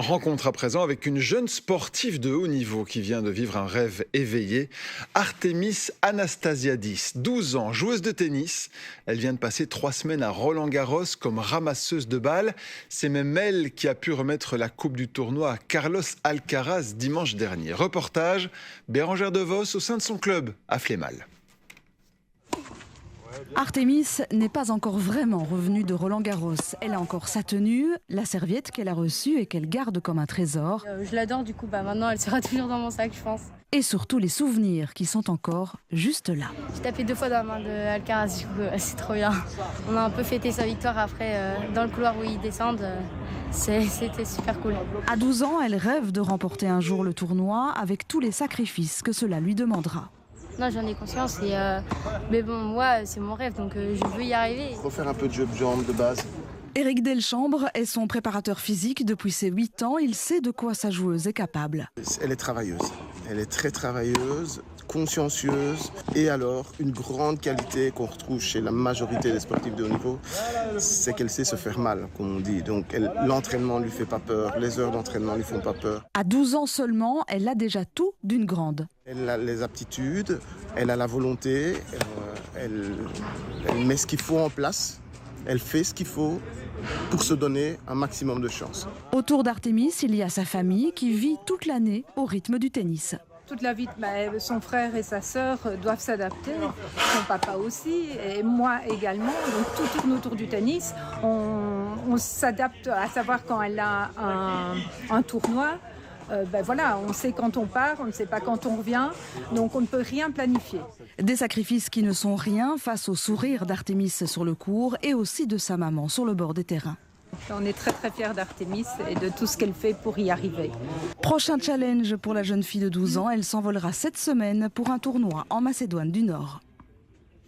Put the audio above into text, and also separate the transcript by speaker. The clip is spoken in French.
Speaker 1: Rencontre à présent avec une jeune sportive de haut niveau qui vient de vivre un rêve éveillé. Artemis Anastasiadis, 12 ans, joueuse de tennis. Elle vient de passer 3 semaines à Roland-Garros comme ramasseuse de balles. C'est même elle qui a pu remettre la coupe du tournoi à Carlos Alcaraz dimanche dernier. Reportage, Bérangère DeVos au sein de son club à Flémal.
Speaker 2: Artemis n'est pas encore vraiment revenue de Roland-Garros. Elle a encore sa tenue, la serviette qu'elle a reçue et qu'elle garde comme un trésor.
Speaker 3: Je l'adore, du coup, maintenant elle sera toujours dans mon sac, je pense.
Speaker 2: Et surtout les souvenirs qui sont encore juste là.
Speaker 3: J'ai tapé 2 fois dans la main de Alcaraz, du coup, c'est trop bien. On a un peu fêté sa victoire après, dans le couloir où ils descendent. C'était super cool.
Speaker 2: À 12 ans, elle rêve de remporter un jour le tournoi avec tous les sacrifices que cela lui demandera.
Speaker 3: Non, j'en ai conscience, mais bon, moi, c'est mon rêve, donc je veux y arriver.
Speaker 4: Il faut faire un peu de jeu de jambes de base.
Speaker 2: Éric Delchambre est son préparateur physique depuis ses 8 ans. Il sait de quoi sa joueuse est capable.
Speaker 4: Elle est travailleuse. Elle est très travailleuse, consciencieuse. Et alors, une grande qualité qu'on retrouve chez la majorité des sportifs de haut niveau, c'est qu'elle sait se faire mal, comme on dit. Donc l'entraînement ne lui fait pas peur, les heures d'entraînement ne lui font pas peur.
Speaker 2: À 12 ans seulement, elle a déjà tout d'une grande.
Speaker 4: Elle a les aptitudes, elle a la volonté, elle met ce qu'il faut en place, elle fait ce qu'il faut pour se donner un maximum de chance.
Speaker 2: Autour d'Artemis, il y a sa famille qui vit toute l'année au rythme du tennis.
Speaker 5: Toute la vie, son frère et sa sœur doivent s'adapter, son papa aussi, et moi également. Donc tout tourne autour du tennis. On s'adapte à savoir quand elle a un tournoi. Voilà, on sait quand on part, on ne sait pas quand on revient, donc on ne peut rien planifier.
Speaker 2: Des sacrifices qui ne sont rien face au sourire d'Artemis sur le court et aussi de sa maman sur le bord des terrains.
Speaker 5: On est très très fiers d'Artemis et de tout ce qu'elle fait pour y arriver.
Speaker 2: Prochain challenge pour la jeune fille de 12 ans, elle s'envolera cette semaine pour un tournoi en Macédoine du Nord.